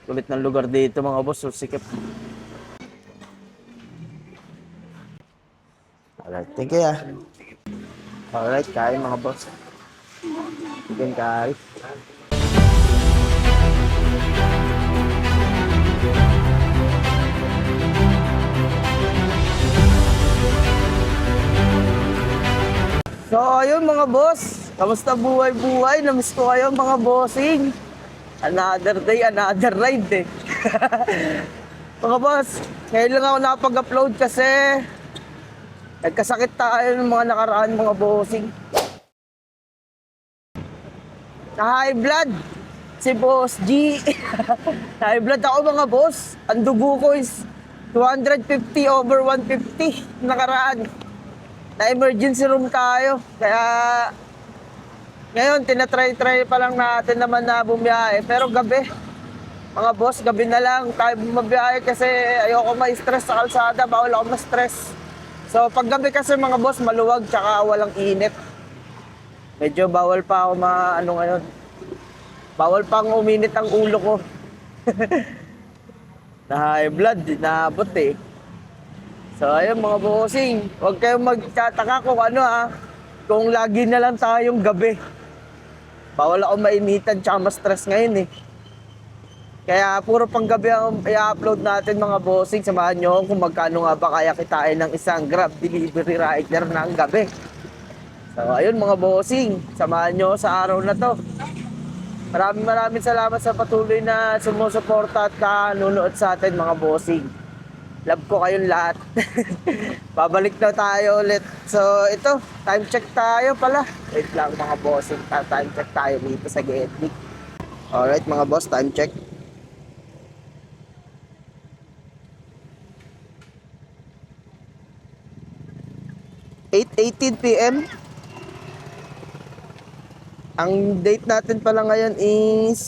Kulit ng lugar dito mga boss, so sikip. Alright, thank you ah. Alright, kain mga boss. Chicken curry. So ayun mga boss, kamusta buhay-buhay? Namiss ko kayo mga bossing. Another day, another ride eh. Mga boss, ngayon lang ako nakapag-upload kasi nagkasakit tayo ng mga nakaraan mga bossing. Na-high blood si Boss G. Na-high blood ako mga boss. Ang dugo ko is 250/150 nakaraan. Na-emergency room tayo. Kaya ngayon, tinatry-try pa lang natin naman na bumiyahe. Pero gabi, mga boss, gabi na lang tayo bumabiyahe kasi ayoko ma-stress sa kalsada. Bawal ako ma-stress. So, pag gabi kasi mga boss, maluwag tsaka walang init. Medyo bawal pa ako ngayon. Bawal pang uminit ang ulo ko. Na high blood, naabot eh. So, ayun mga bossing, huwag kayong magtataka kung kung lagi na lang tayong gabi. Bawal ako mainitan tsaka ma-stress ngayon eh. Kaya puro pang gabi ang i-upload natin mga bossing. Samahan nyo kung magkano nga ba kaya kitain ng isang Grab delivery rider ng gabi. So ayun mga bossing, samahan nyo sa araw na to. Maraming salamat sa patuloy na sumusuporta at nanonood sa atin mga bossing. Love ko kayong lahat. Babalik na tayo ulit. So ito, time check tayo pala. Wait lang mga bossing, time check tayo dito sa Getty. Alright mga boss, time check. PM. Ang date natin pala ngayon is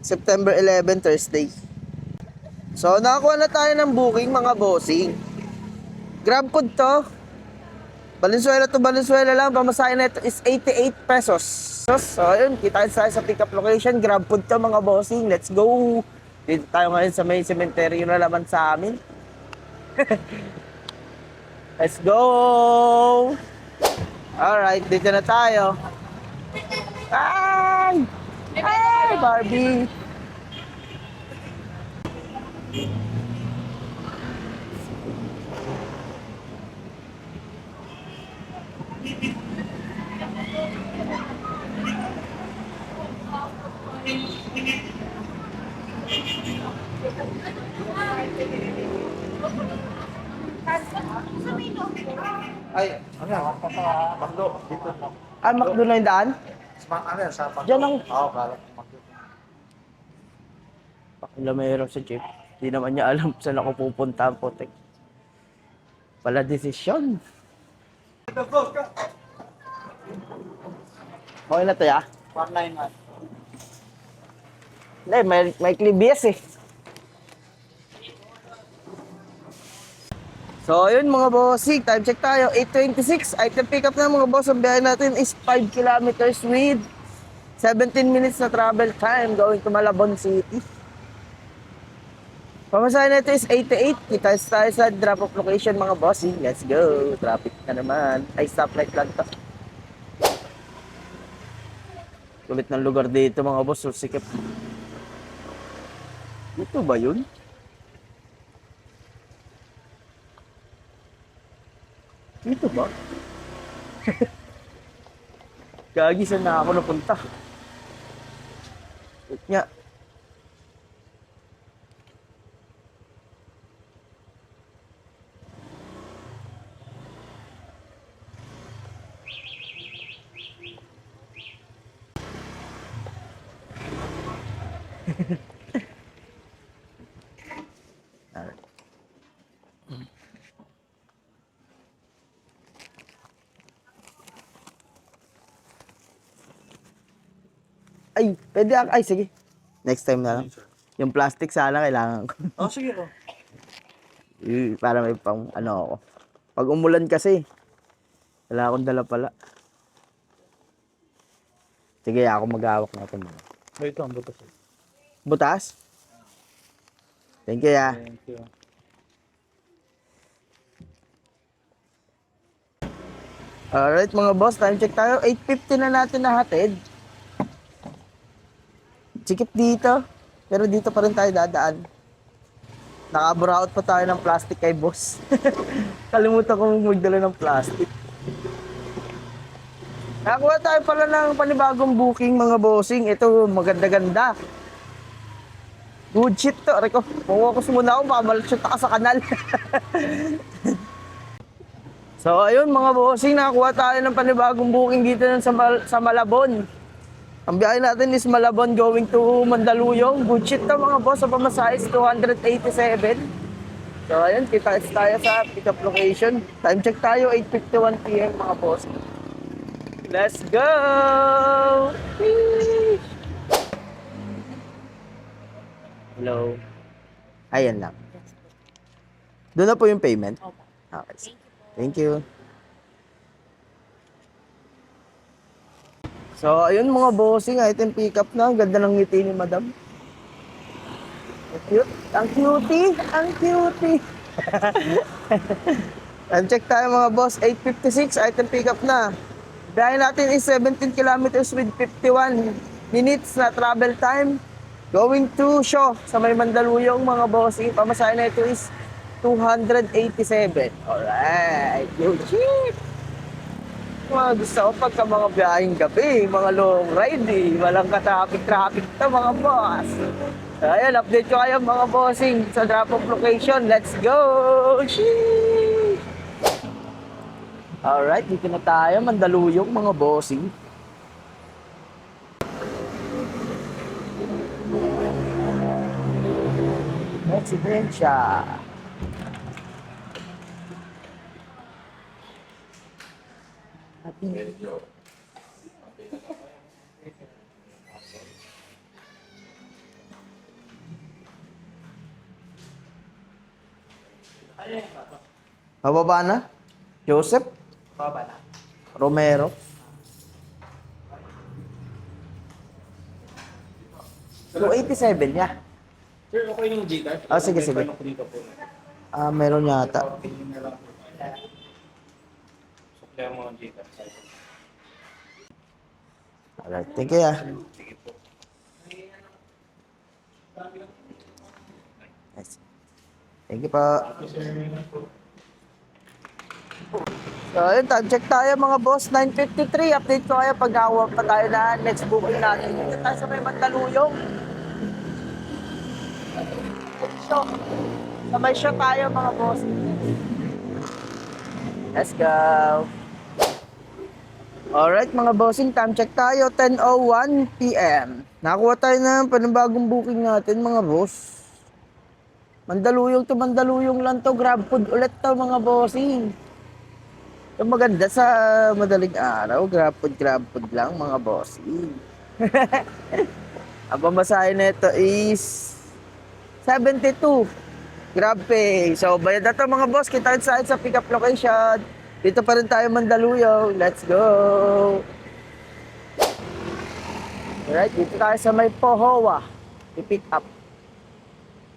September 11, Thursday. So, nakakuha na tayo ng booking mga bossing. Grab code to. Valenzuela to Valenzuela lang. Pamasahe na ito is 88 pesos. So, ayun. Kita tayo sa pick-up location. Grab code to mga bossing. Let's go. Dito tayo ngayon sa may cemetery na naman sa amin. Let's go. Alright, dito na tayo. Ay! Ay, Barbie! Ay, ano yan? Makdo, dito. Ah, Macdo na yung daan? Ano yan, sa Makdo? Diyan ang... Oo, kala ko Makdo. Pakilamero sa jeep. Hindi naman niya alam saan ako pupunta ang putik. Pala desisyon. Okay na to ya? 191. Hindi, may klibiyas eh. So, yun mga bossing, time check tayo, 8:26. Item pick up na mga boss. Ang biyahe natin is 5 kilometers with 17 minutes na travel time going to Malabon City. Pamasahe natin is 88. Kita tayo sa drop-off location mga bossing. Let's go. Traffic na naman. Ay, stoplight lang to. Kulit ng lugar dito mga boss. So, sikip. Ito ba yun? Dito ba? Gagi, saan na ako napunta? Wait nga. Ay, pwede ako. Ay, sige. Next time na lang. Yung plastic sana kailangan ko. Oh, sige po. Para may pang ako. Pag umulan kasi, wala akong dala pala. Sige, ako mag-hawak na ito. Ito ang butas. Butas? Thank you, ya. Thank you. Alright, mga boss, time check tayo. 8:50 na natin nahatid. Sikip dito. Pero dito pa rin tayo dadaan. Nakaburaot pa tayo ng plastic kay boss. Kalimutan kong magdala ng plastic. Nakakuha tayo pala ng panibagong booking, mga bossing. Ito, maganda-ganda. Good shit to. Rico, focus muna ako, baka malusot ka sa kanal. So, ayun mga bossing, nakakuha tayo ng panibagong booking dito sa Malabon. Ang biyahe natin is Malabon going to Mandaluyong. Good shit to mga boss, sa pamasahe is 287. So, ayun, kita tayo sa pick-up location. Time check tayo, 8:51 PM mga boss. Let's go! Hello. Ayan lang. Doon na po yung payment? Okay. Thank you. So, ayun mga bossing, item pick up na. Ang ganda ng ngiti ni madam. Ang cute. Ang cutie. Ang cutie. Time check tayo mga boss. 8:56, item pick up na. Biyahe natin is 17 kilometers with 51 minutes na travel time. Going to Shaw sa may Mandaluyong mga bossing. Pamasahe na ito is 287. Alright. Good shit. Mga gusto ko pagka mga biyaheng gabi, mga long ride eh. Walang ka-traffic to mga boss. So, ayan, update ko kayo mga bossing sa drop-off location. Let's go! Sheesh! Alright, dito na tayo. Mandaluyong mga bossing. Residensya. Pababa na? Joseph? Baba na. Romero? 287 niya. Sir, okay yung Gcash? Ah, sige, sige. Tanong ko dito po. Ah, meron yata. Tingin na lang po. Suklaya mo ang Gcash. Alright, thank you, Sige po. Nice. Thank you po. So, ayun, time check tayo mga boss. 9:53. Update ko kayo pag nakuha pa tayo na next booking natin. Dito tayo sa may Mandaluyong. So, sa may show tayo mga boss. Let's go. Alright mga bossing, time check tayo. 10:01 PM. Nakakuha tayo ng panibagong booking natin mga boss. Mandaluyong to Mandaluyong lang to. Grab food ulit to mga bossing. Ito maganda sa madaling araw. Grab food lang mga bossing. Ang pamasahe na ito is 72. Grab pay. So bayad na to mga boss. Kita rin sa pick-up location. Dito pa rin tayo Mandaluyong. Let's go! Alright, dito tayo sa may Pohowa. I-pick up.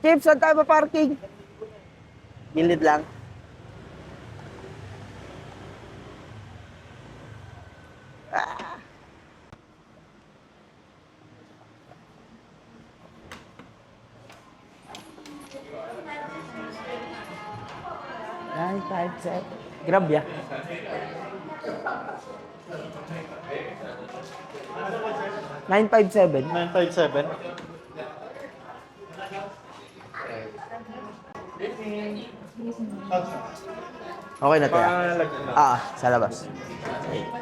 Chips, saan tayo pa-parking? Gilid lang. Ah. Nine, five, seven. Grab ya. Nine, five, seven. 957. Okay na tayo. Sa labas.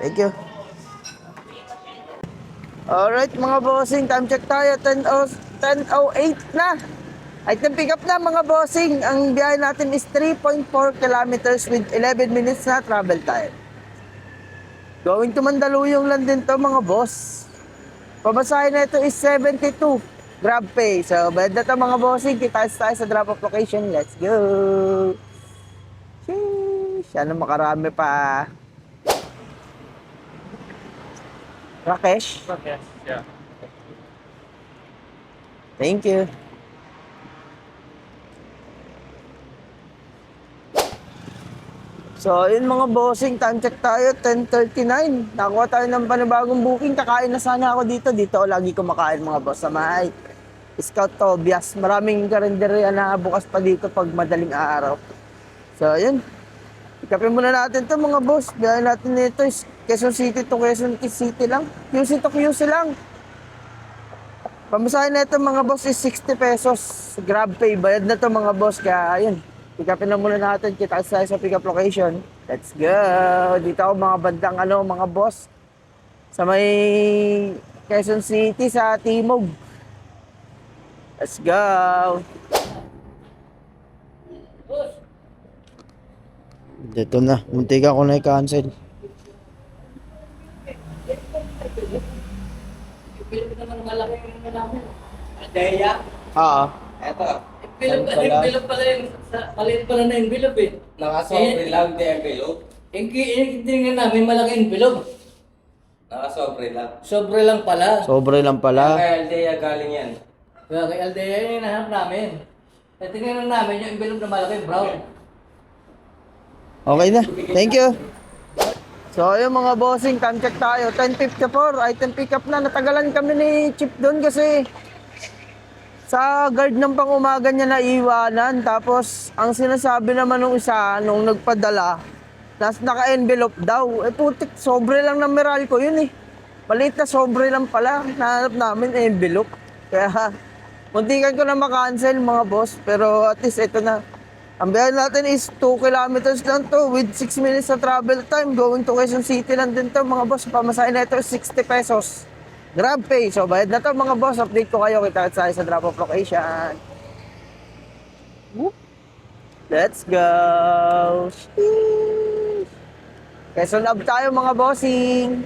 Thank you. Alright mga bossing, time check tayo. 10:08 na. Item pick up na mga bossing. Ang biyahe natin is 3.4 kilometers with 11 minutes na travel time. Going to Mandaluyong lang din to mga boss. Pamasahe na ito is 72. Grab pay. So, bayad na to mga bossing. Kita tayo sa drop-off location. Let's go! Sheesh! Sana makarami pa. Rakesh? Okay. Yeah. Thank you. So, yun mga bossing, time check tayo, 10:39. Nakuha tayo ng panibagong booking. Kakain na sana ako dito. Dito ako lagi kumakain mga boss sa may Scout Tobias. Maraming karinderya na bukas pa dito pag madaling araw. So, yun. Ikapin muna natin to mga boss. Biyahin natin nito is Quezon City to Quezon City lang. QC to QC lang. Pamasahin na ito mga boss is 60 pesos. Grab pay. Bayad na to mga boss. Kaya ayun. Pick-upin na muna natin. Kita tayo sa pick-up location. Let's go. Dito ako mga bandang mga boss. Sa may Quezon City sa Timog. Let's go. Dito na. Muntikan ko na i-cancel. Envelope naman malaki yung namin. Adeya? Oo. Eto. Envelope pala yung, maliit pala na envelope eh. Nakasobre lang di envelope. Yung tingnan namin malaki envelope. Nakasobre lang. Sobre lang pala. Sobre lang pala. Kaya Aldea galing yan. Kaya kay Aldea yung hinahanap namin. Eh tingnan namin yung envelope na malaki, brown. Okay na. Thank you. So ayun mga bossing, time check tayo. 10:54, item pick up na. Natagalan kami ni Chip doon kasi sa guard ng pangumaga niya naiwanan. Tapos ang sinasabi naman nung isa, nung nagpadala, naka-envelope daw. Eh putik, sobre lang ng Meralco yun eh. Maliit na sobre lang pala. Nahanap namin envelope. Kaya muntikan ko na makancel mga boss. Pero at least ito na. Ang biyahe natin is 2 kilometers lang to with 6 minutes na travel time. Going to Quezon City lang din to mga boss. Pamasahin na ito is 60 pesos. Grab pay. So bayad na to mga boss. Update ko kayo. Kita tayo sa drop off location. Whoop. Let's go. Sheesh. Quezon Up tayo mga bossing.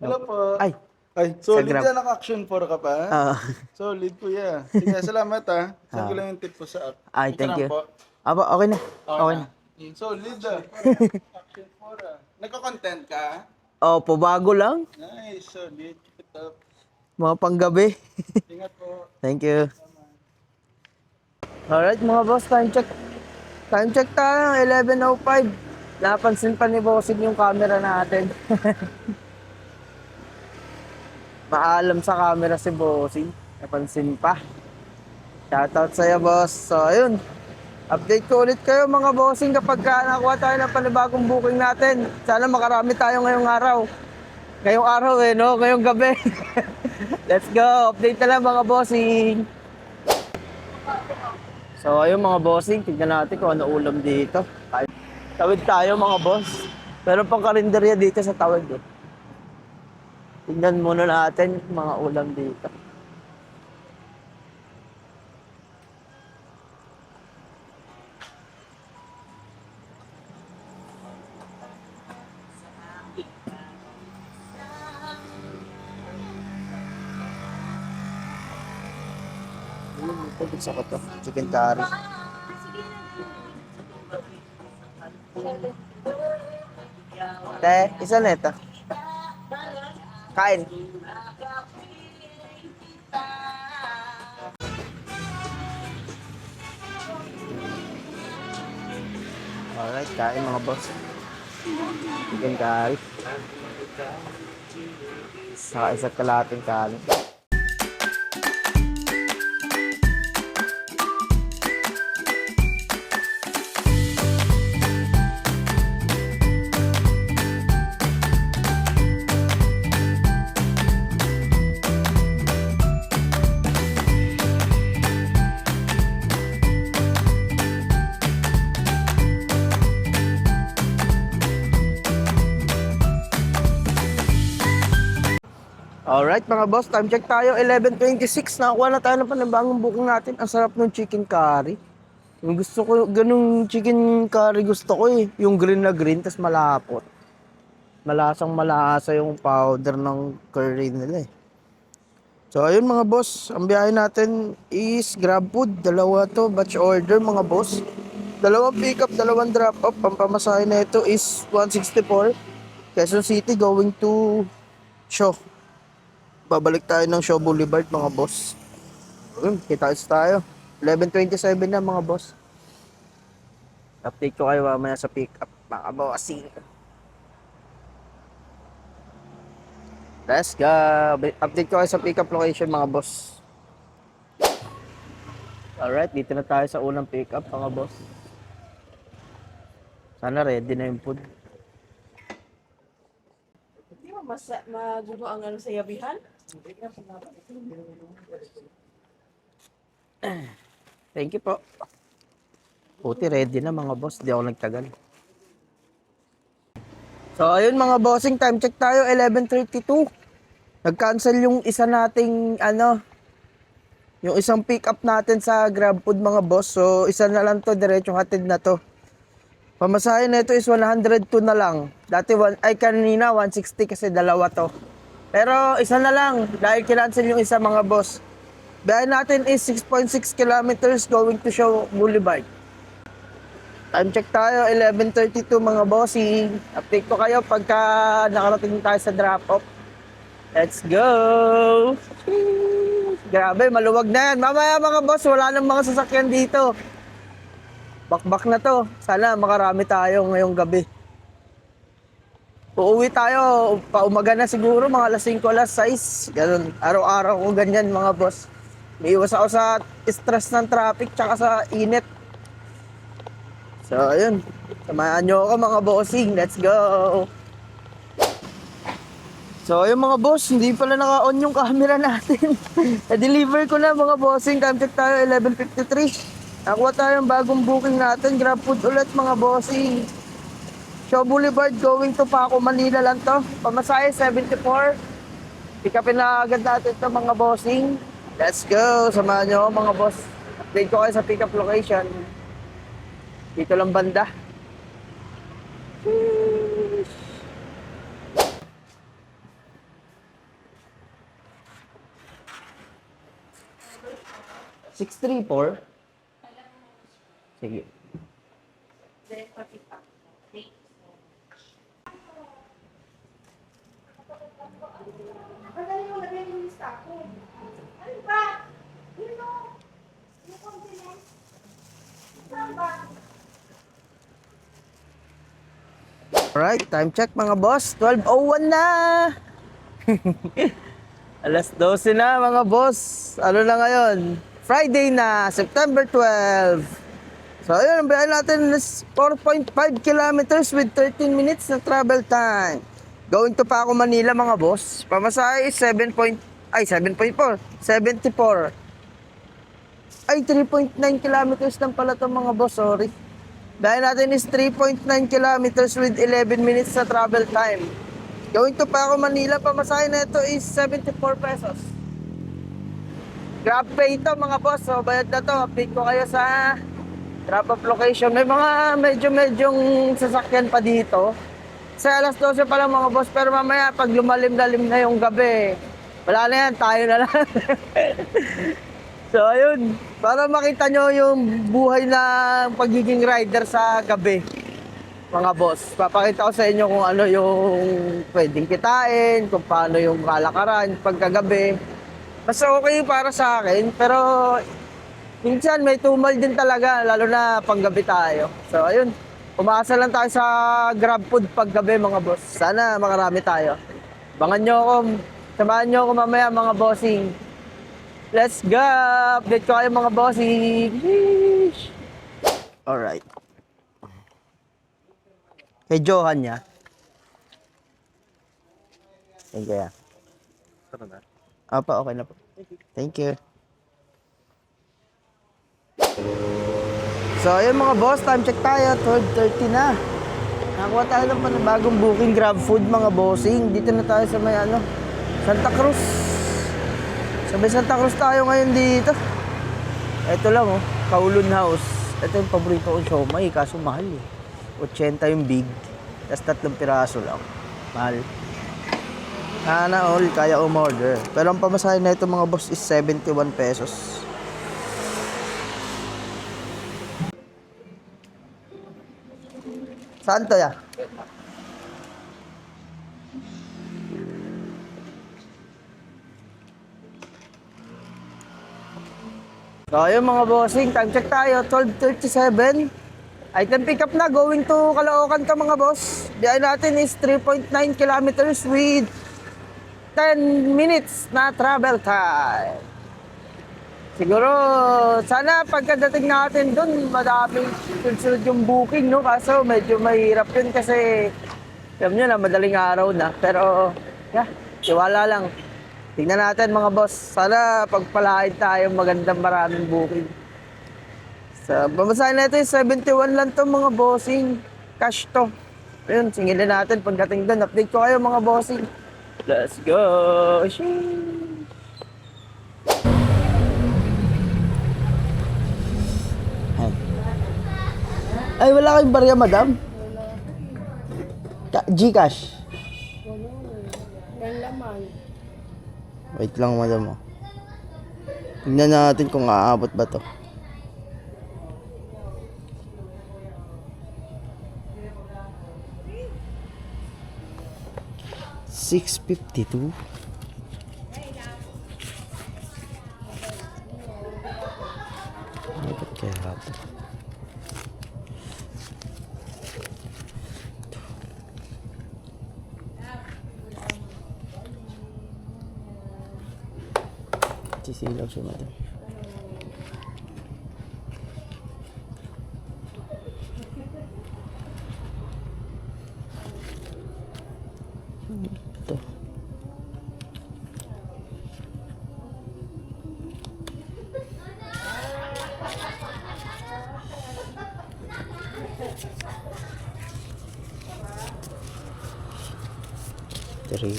Hello po. Ay. Ay, solid Grab. yan, naka-action 4 ka pa. Ah. Solid kuya. Sige, salamat ha. Send ko lang yung tip ko sa app. Ay, Ika thank lang you. po. Aba, okay na. Okay na. Solid ah. Action 4 ah. Nagko-content ka? Opo, bago lang. Nice, solid. Keep it up. Mga panggabi. Ingat po. Thank you. Alright mga boss, time check. Time check tayo, 11:05. Napansin pa ni Bossing yung camera natin. Maalam sa camera si Bossing. Napansin pa. Shoutout sa'yo boss. So ayun. Update ko ulit kayo mga Bossing kapag nakuha tayo ng panibagong booking natin. Sana makarami tayo ngayong araw. Ngayong araw no? Ngayong gabi. Let's go. Update na lang mga Bossing. So ayun mga Bossing. Tignan natin kung ano ulam dito. Tawid tayo mga boss. Meron pang karinderya dito sa tawid eh. Tignan muna natin yung mga ulam dito. Gusto ko to. Chicken curry. Te, isa na ito. Kain. Alright, kain mga boss. Chicken curry. Saka isa't kalating kanin. Alright mga boss, time check tayo, 11:26. Nakakuha na tayo ng panibagong booking natin. Ang sarap ng chicken curry. Yung gusto ko, ganung chicken curry gusto ko eh. Yung green na green, tas malapot. Malasang malasa yung powder ng curry nila eh. So ayun mga boss, ang biyahe natin is grab food. Dalawa to, batch order mga boss. Dalawang pick up, dalawang drop off. Ang pamasahe na ito is 164. Quezon City going to Shaw. Babalik tayo ng Shaw Boulevard mga boss. Kita-kits tayo. 11:27 na mga boss. Update ko kayo mamaya sa pick up mga bossing. Let's go. Update ko kayo sa pick up location mga boss. Alright, dito na tayo sa unang pick up mga boss. Sana ready na yung food. Hindi mo magugo ang ano sa yabihan? Thank you po. Puti, ready na mga boss. Di ako nagtagal. So, ayun mga bossing, time check tayo, 11:32. Nag-cancel yung isa nating, yung isang pick up natin sa GrabFood mga boss. So, isa na lang to, diretso hatid na to. Pamasahe na ito is 102 na lang. Dati, kanina 160 kasi dalawa to. Pero, isa na lang, dahil kinancel yung isa mga boss. Biyahe natin is 6.6 kilometers going to Shaw Boulevard. Time check tayo, 11:32 mga bossing. Update ko kayo pagka nakarating tayo sa drop-off. Let's go! Grabe, maluwag na yan. Mamaya mga boss, wala nang mga sasakyan dito. Bakbak na to. Sana makarami tayo ngayong gabi. Uuwi tayo, paumaga na siguro, mga alas 5, alas 6. Ganun, araw-araw ko ganyan mga boss. May iwas ako sa stress ng traffic tsaka sa init. So, ayun. Samahan nyo ako mga bossing. Let's go! So, ayun mga boss, hindi pala naka-on yung camera natin. Na-deliver ko na mga bossing. Time check tayo, 11:53. Nakuha tayo ng bagong booking natin. GrabFood ulit mga bossing. Shaw Boulevard going to Paco, Manila lang to. Pamasahe, 74. Pick upin na agad natin to mga bossing. Let's go! Samahan nyo ako mga boss. Update ko kayo sa pick up location. Dito lang banda. Sheesh. 634. Sige. Alright, time check mga boss. 12:01 na. Alas 12 na mga boss. Ano na ngayon? Friday na, September 12. So ayun, ang biyahe natin is 4.5 kilometers with 13 minutes na travel time. Going to Paco, Manila mga boss. Pamasahe is 74. 74. Ay, 3.9 kilometers lang pala ito mga boss, sorry. Biyahe natin is 3.9 kilometers with 11 minutes na travel time. Going to Paco, Manila, pamasahe na ito is 74 pesos. Grab pay ito mga boss, so bayad na to. Update ko kayo sa drop-off location. May mga medyong sasakyan pa dito. Sa alas 12 pa lang mga boss, pero mamaya pag lumalim-lalim na yung gabi, wala na yan, tayo na lang. So ayun, para makita nyo yung buhay ng pagiging rider sa gabi, mga boss. Papakita ko sa inyo kung ano yung pwedeng kitain, kung paano yung kalakaran pagkagabi. Mas okay para sa akin, pero minsan may tumal din talaga, lalo na panggabi tayo. So ayun, umasa lang tayo sa GrabFood paggabi mga boss. Sana makarami tayo. Abangan nyo ako, samahan nyo ako mamaya mga bossing. Let's go! Update ko kayo mga bossing. Sheesh. Alright. Kay Johan niya. Thank you. Tara na. Apa, okay na po. Thank you. So, ayun mga boss, time check tayo. 12:30 na. Nakakuha tayo ng bagong booking GrabFood mga bossing. Dito na tayo sa may Santa Cruz. Sa may Santa Cruz tayo ngayon dito. Ito lang Kowloon House. Ito yung paborito kong siomai, kaso mahal 80 yung big. Tapos 3 piraso lang. Mahal. Sana all, kaya umorder. Pero ang pamasahe na ito mga boss is 71 pesos. Saan to ya? So ayun mga bossing, time check tayo, 12:37. Item pick up na, going to Caloocan ka mga boss. Biyahe natin is 3.9 kilometers with 10 minutes na travel time. Siguro, sana pagkadating natin dun, madaming sunod yung booking, no? Kaso medyo mahirap yun kasi, alam nyo na, madaling araw na. Pero, yeah, tiwala lang. Tingnan natin mga boss. Sana pagpalain tayo magandang maraming booking. Sa pamasahin natin, 71 lang to mga bossing. Cash to. Ayun, singilin natin pagdating doon. Update ko kayo mga bossing. Let's go! Shee! Ay, wala kayong barya, madam? Gcash. Yan laman. Wait lang, madam. Oh. Tingnan natin kung aabot ba to. $652. Bakit kaya ito? Sisilaw siya, madam. Ito. Three.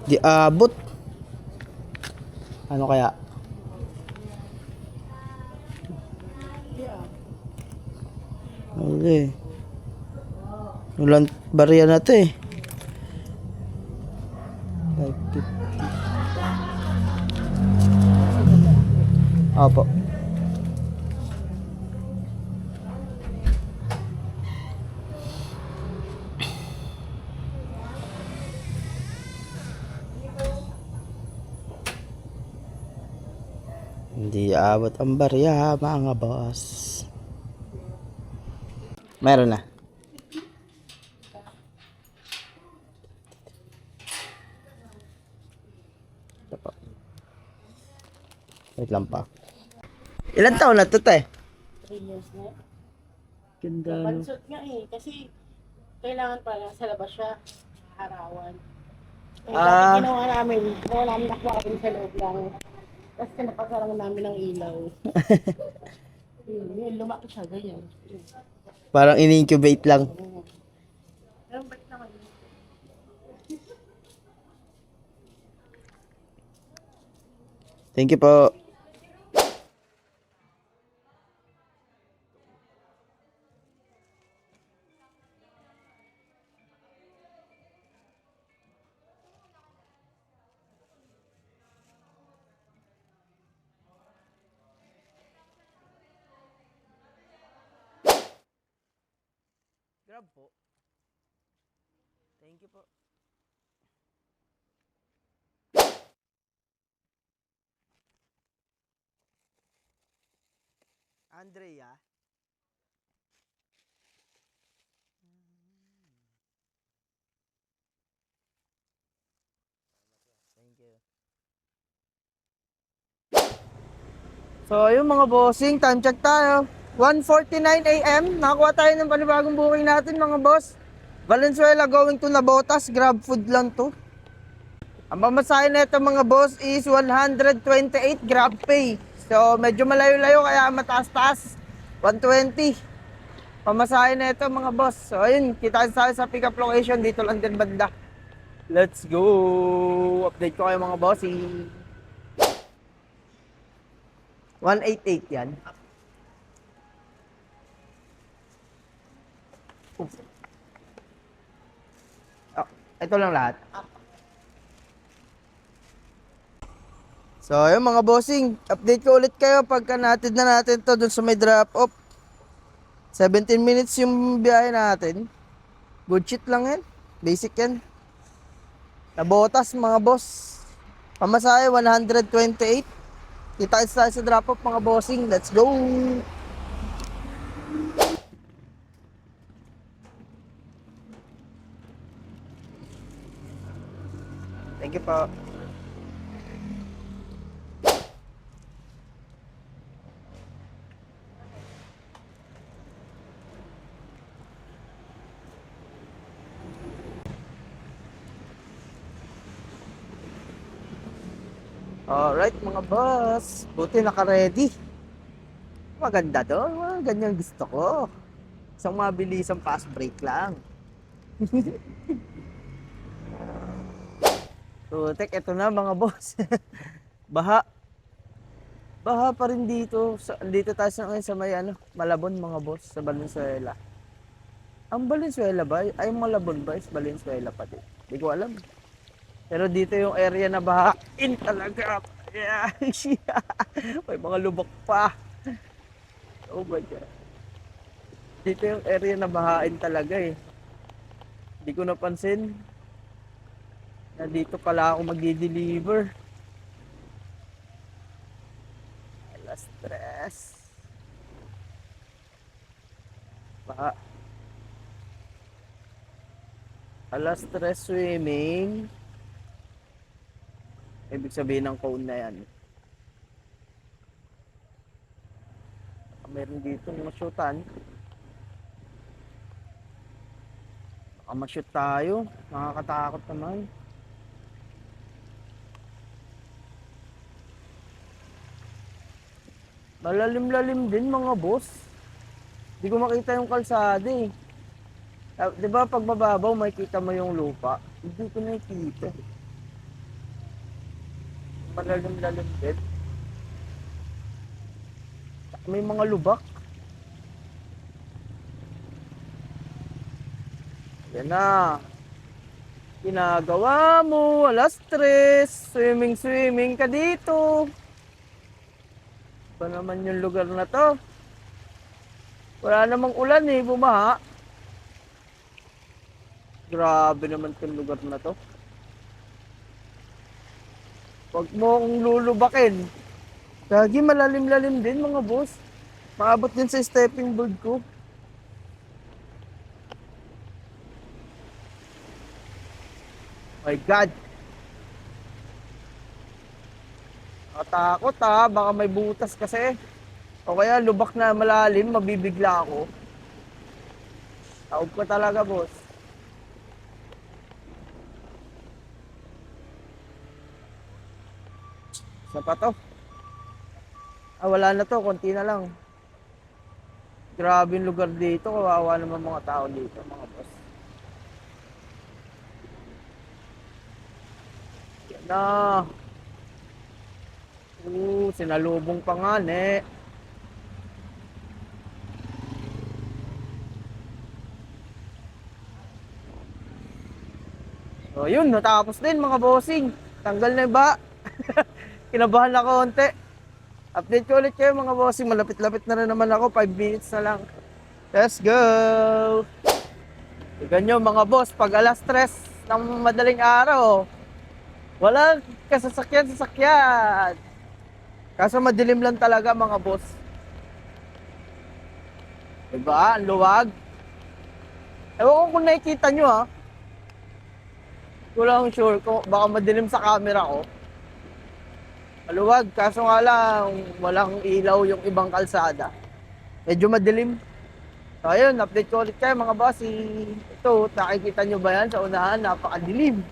Di abot. Ano kaya? Okay. Walang barya na to eh. 550. Opo. Hindi abot ang barya, mga boss. Meron na. Ito po. Wait lang pa. Ilan taon na to, te? 3 years na. Ganda, no? Pansot nga eh. Kasi kailangan pala sa labas siya. Harawan. Eh, dati ginawa namin. Ginawa namin aquarium sa loob lang. Tapos kinapasarang namin ng ilaw. Yun, lumaki siya. Ganyan. Parang in-incubate lang. Pero ba't naman yun? Thank you po. Grab po. Thank you po. Andrea. Thank you. So, yung mga bossing, time check tayo. 1:49 AM, nakakuha tayo ng panibagong booking natin mga boss. Valenzuela going to Nabotas, grab food lang to. Ang pamasahe na ito mga boss is 128 grab pay. So medyo malayo-layo kaya mataas-taas. 120. Pamasahe na ito mga boss. So ayun, kita tayo sa pick up location dito lang din banda. Let's go! Update ko kayo mga bossing. 188 yan. Oh, ito lang lahat. So, ayun mga bossing, update ko ulit kayo pagka natin na natin to dun sa may drop off. 17 minutes yung biyahe natin. Good shit lang yan. Basic yan. Nabotas mga boss. Pamasahe 128. Kita tayo sa drop off mga bossing. Let's go. Thank you po. Alright mga boss, buti naka-ready. Maganda to, ganyan gusto ko. Isang mabilisang fast break lang. Tutek, eto na mga boss. Baha. Baha pa rin dito. Dito tayo sa ngayon sa may Malabon mga boss, sa Valenzuela. Ang Valenzuela ba? Ay, Malabon ba is Valenzuela pa din? Hindi ko alam. Pero dito yung area na bahain talaga. Yeah. May mga lubak pa. Oh my God. Dito yung area na bahain talaga eh. Hindi ko napansin na dito pala ako magdi-deliver. Alas tres. Baha. Alas tres swimming. Ibig sabihin ng cone na yan. Meron dito mga shootan. Baka ma-shoot tayo. Nakakatakot naman. Malalim-lalim din mga boss. Hindi ko makita yung kalsada eh. Di ba pag mababaw makikita mo yung lupa? Hindi ko nakikita. Malalim-lalim din. May mga lubak. Yan na. Ginagawa mo, alas tres. Swimming ka dito. Ba naman yung lugar na to? Wala namang ulan eh, bumaha. Grabe naman yung lugar na to. Huwag mo akong lulubakin. Gagi, malalim-lalim din mga boss. Maabot din sa stepping board ko. My God. Nakatakot ha, baka may butas kasi. O kaya lubak na malalim, mabibigla ako. Taob ko talaga boss. Isa pa to. Wala na to, konti na lang. Grabe yung lugar dito, kawawa naman mga tao dito, mga boss. Yan na. Sinalubong pa nga, ne. So, yun, natapos din mga bossing. Tanggal na ba? Kinabahan na konti. Update ko ulit kayo mga bossing. Malapit-lapit na rin naman ako. 5 minutes na lang. Let's go! Tignan nyo mga boss. Pag alas 3 ng madaling araw, walang kasasakyan. Kaso madilim lang talaga mga boss. Diba? Ang luwag. Ewan ko kung nakikita nyo ha. Hindi ko lang sure kung baka madilim sa camera ko. Maluwag, kaso nga lang walang ilaw yung ibang kalsada. Medyo madilim. So ayun, update ko ulit kayo mga boss. Ito, nakikita nyo ba yan sa unahan? Napakadilim.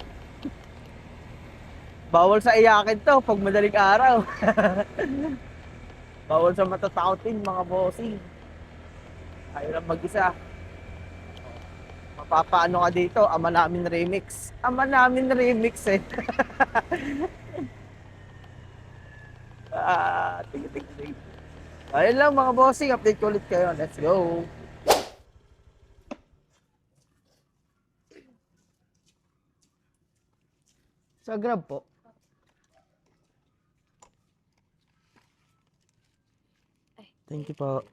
Bawal sa iyakin to pag madaling araw. Bawal sa matatakotin mga bossing. Ayaw lang mag-isa. Mapapaano ka dito? Ama namin remix. Ama namin remix eh. Tig. Ayun lang mga bossing, update ko ulit kayo. Let's go. Sa Grab po. Thank you po.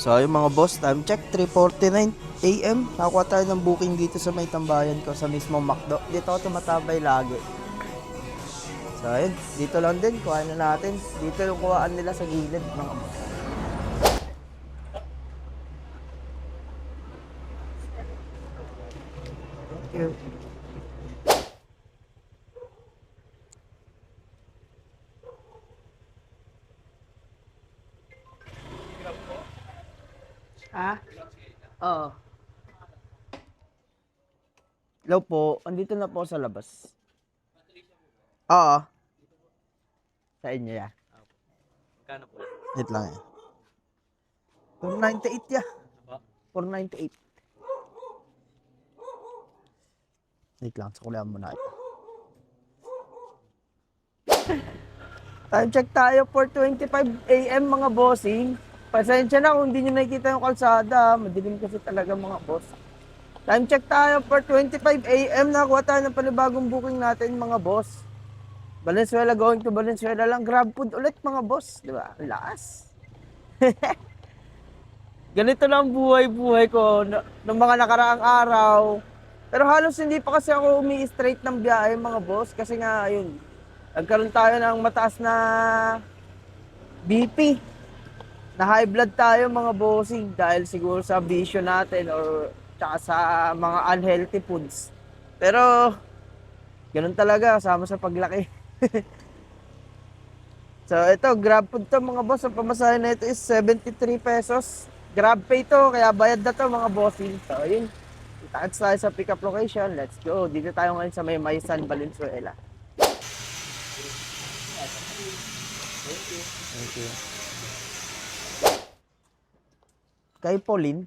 So ayun mga boss, time check 3:49. AM, nakakuha tayo ng booking dito sa may tambayan ko sa mismong McDo. Dito ako tumatabay lagi. So ayun, dito lang din, kuha na natin. Dito yung kuhaan nila sa gilid mga boss. Thank you. Ha? Oo. Hello po, andito na po sa labas. Oo. Sa inyo ya. Magkano po? Wait lang eh. 498 ya. 498. Wait lang, sakulihan mo na ito. Time check tayo, 4:25 AM mga bossing. Pasensya na kung hindi nyo nakikita yung kalsada. Madilim kasi talaga mga boss. Time check tayo, 4:25 AM. Nakakuha tayo ng panibagong booking natin mga boss. Valenzuela going to Valenzuela lang. Grab food ulit mga boss. Di ba? Ang lakas. Ganito lang buhay-buhay ko ng mga nakaraang araw. Pero halos hindi pa kasi ako umi-straight ng biyahe mga boss. Kasi nga, ayun, nagkaroon tayo ng mataas na BP. Na high blood tayo mga bossing dahil siguro sa bisyo natin or tsaka sa mga unhealthy foods. Pero, ganun talaga, kasama sa paglaki. So, ito, grab food to mga boss. Ang pamasahe na ito is 73 pesos. Grab pay to, kaya bayad na to mga bossing. So, ayun. Kita-kits tayo sa pick-up location. Let's go. Dito tayo ngayon sa may Maysan, Valenzuela. Thank you. Kay Pauline.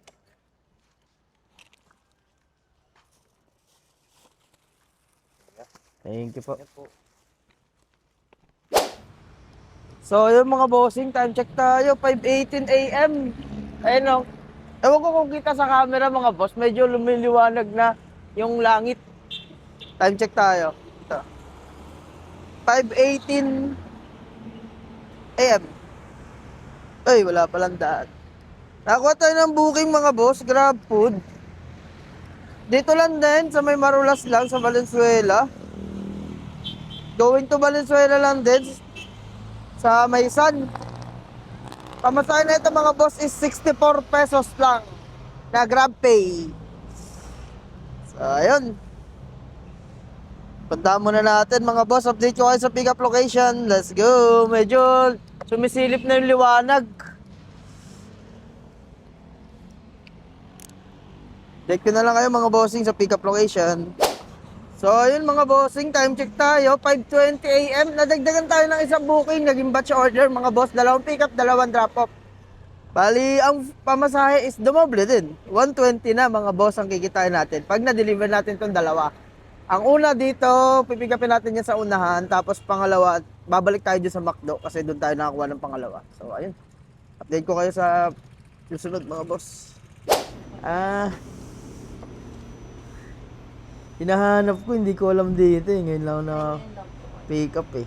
Thank you po. So, yung mga bossing, time check tayo, 5:18 AM. Ayun o. Ewan ko kung kita sa camera mga boss, medyo lumiliwanag na yung langit. Time check tayo. Ito. 5:18 AM. Ay, wala palang daan. Nakuha tayo ng booking mga boss, Grab food. Dito lang din, sa may Marulas lang, sa Valenzuela. Going to Valenzuela lang din, sa Maysan. Pamasahe na ito mga boss is 64 pesos lang na Grab pay. So, ayun. Punta muna natin mga boss, update ko kayo sa pick up location. Let's go. Medyo sumisilip na yung liwanag. Check ko na lang kayo mga bossing sa pick-up location. So, ayun mga bossing, time check tayo, 5:20 AM. Nadagdagan tayo ng isang booking, naging batch order mga boss. 2 pick-up, 2 drop-off. Bali, ang pamasahe is dumoble din. 120 na mga boss ang kikitain natin pag na-deliver natin itong dalawa. Ang una dito, pipigapin natin yan sa unahan. Tapos pangalawa, babalik tayo dyan sa McDo kasi doon tayo nakakuha ng pangalawa. So, ayun. Update ko kayo sa susunod mga boss. Hinahanap ko, hindi ko alam dito eh. Ngayon lang na pick up eh.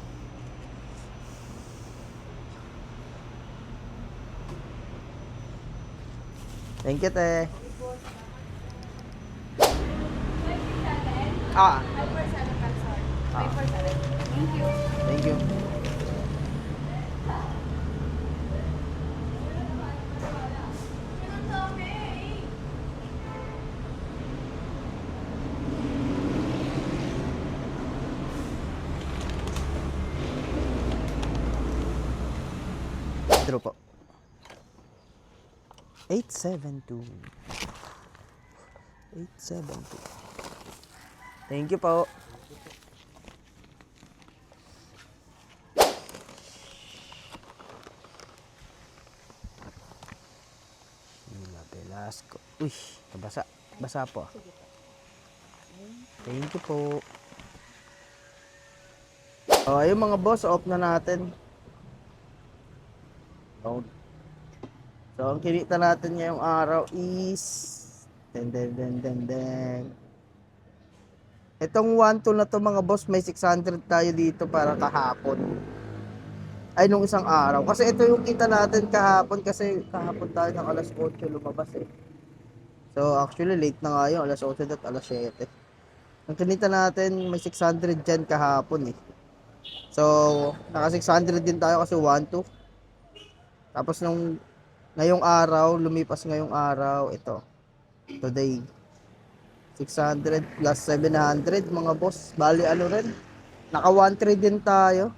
Thank you, te. Ah. 547 pesos. 547. Thank you. Thank you. Draw po. 872. 872. Thank you po. Mila Velasco. Uy, nabasa. Basa po. Thank you po. Oh, ayun mga boss, off na natin. So, ang kinita natin ngayong araw is den. Itong 1-2 na to mga boss, may 600 tayo dito para kahapon. Ay, nung isang araw. Kasi ito yung kita natin kahapon kasi kahapon tayo ng alas 8 lumabas eh. So actually late na nga yun, alas 8 at alas 7. Ang kinita natin may 600 dyan kahapon eh. So naka 600 din tayo kasi 1-2. Tapos ngayong araw, lumipas ngayong araw, ito. Today 600 plus 700 mga boss. Bali ano rin, naka 1-3 din tayo.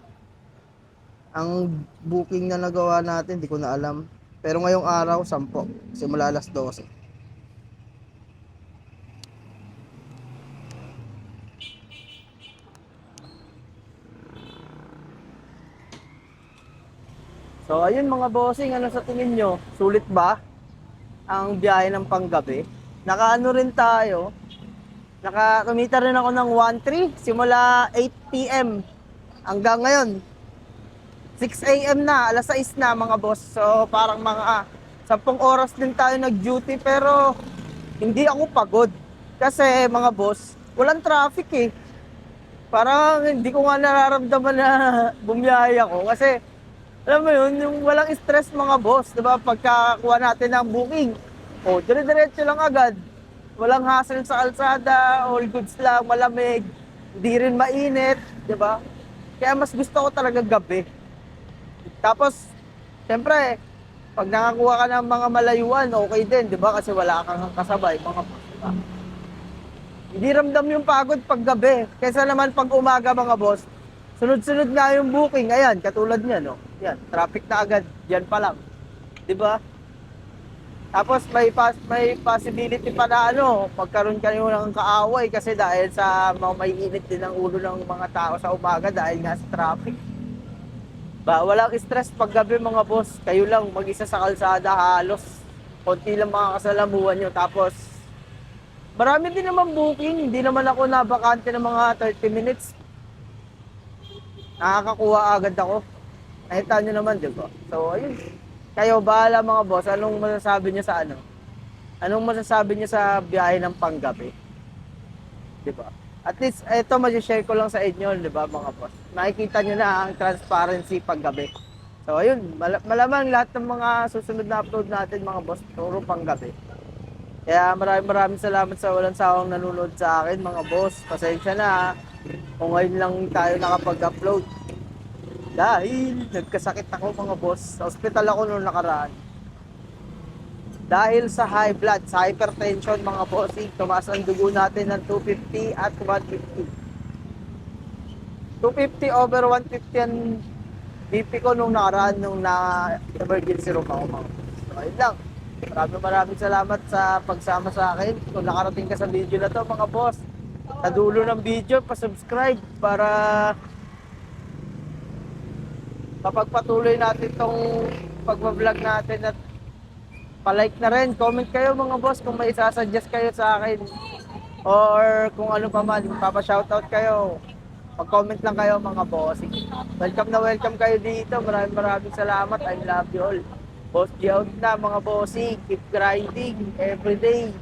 Ang booking na nagawa natin, di ko na alam. Pero ngayong araw, 10. Simula alas 12. So ayun mga bossing, ano sa tingin nyo? Sulit ba ang biyahe ng panggabi? Nakaano rin tayo. Kumita rin ako ng 1-3 simula 8 PM hanggang ngayon 6 AM na, alas 6 na mga boss. So parang mga 10 oras din tayo nag-duty pero hindi ako pagod. Kasi mga boss, walang traffic eh. Parang hindi ko nga nararamdaman na bumiyahe ako kasi alam mo yun, yung walang stress mga boss, di ba? Pagkakuha natin ng booking, dire-diretso lang agad. Walang hassle sa kalsada, all goods lang, malamig, hindi rin mainit, di ba? Kaya mas gusto ko talaga gabi. Tapos, siyempre, pag nakakuha ka ng mga malayuan, okay din, di ba? Kasi wala kang kasabay, mga boss, di ba? Hindi ramdam yung pagod pag gabi. Kaysa naman pag umaga, mga boss, sunod-sunod nga yung booking. Ayan, katulad niya, no? Yan, traffic na agad. Yan pa lang. 'Di ba? Tapos may possibility pa na magkaroon kayo ng kaaway kasi dahil sa may init din ang ulo ng mga tao sa umaga dahil nga sa traffic. Walang stress pag gabi mga boss. Kayo lang mag-isa sa kalsada halos. Konti lang mga kasalamuhan nyo. Tapos marami din naman booking. Hindi naman ako nabakante ng mga 30 minutes. Nakakakuha agad ako. Nakita nyo naman, di ba? So, ayun. Kayo, bahala mga boss. Anong masasabi nyo sa Anong masasabi nyo sa biyahe ng panggabi? Di ba? At least, ito mag-share ko lang sa inyo, di ba mga boss? Makikita nyo na ang transparency panggabi. So, ayun. Malamang lahat ng mga susunod na upload natin, mga boss, puro panggabi. Kaya maraming salamat sa walang sawang nanonood sa akin, mga boss. Pasensya na kung ngayon lang tayo nakapag-upload. Dahil nagkasakit ako mga boss. Sa hospital ako noong nakaraan. Dahil sa high blood, sa hypertension mga bossing, tumaas ang dugo natin ng 250 at 150. 250 over 150 ang BP ko nung nakaraan nung na-emergency room ako mga boss. So ayun lang. Maraming salamat sa pagsama sa akin. Kung nakarating ka sa video na to mga boss, sa dulo ng video, pa-subscribe para papagpatuloy natin tong pagbablog natin at palike na rin, comment kayo mga boss kung may isasuggest kayo sa akin or kung ano pa man, papa-shoutout kayo, mag-comment lang kayo mga boss. Welcome na welcome kayo dito, maraming salamat, I love you all. Boss G out na mga bossing, keep grinding everyday.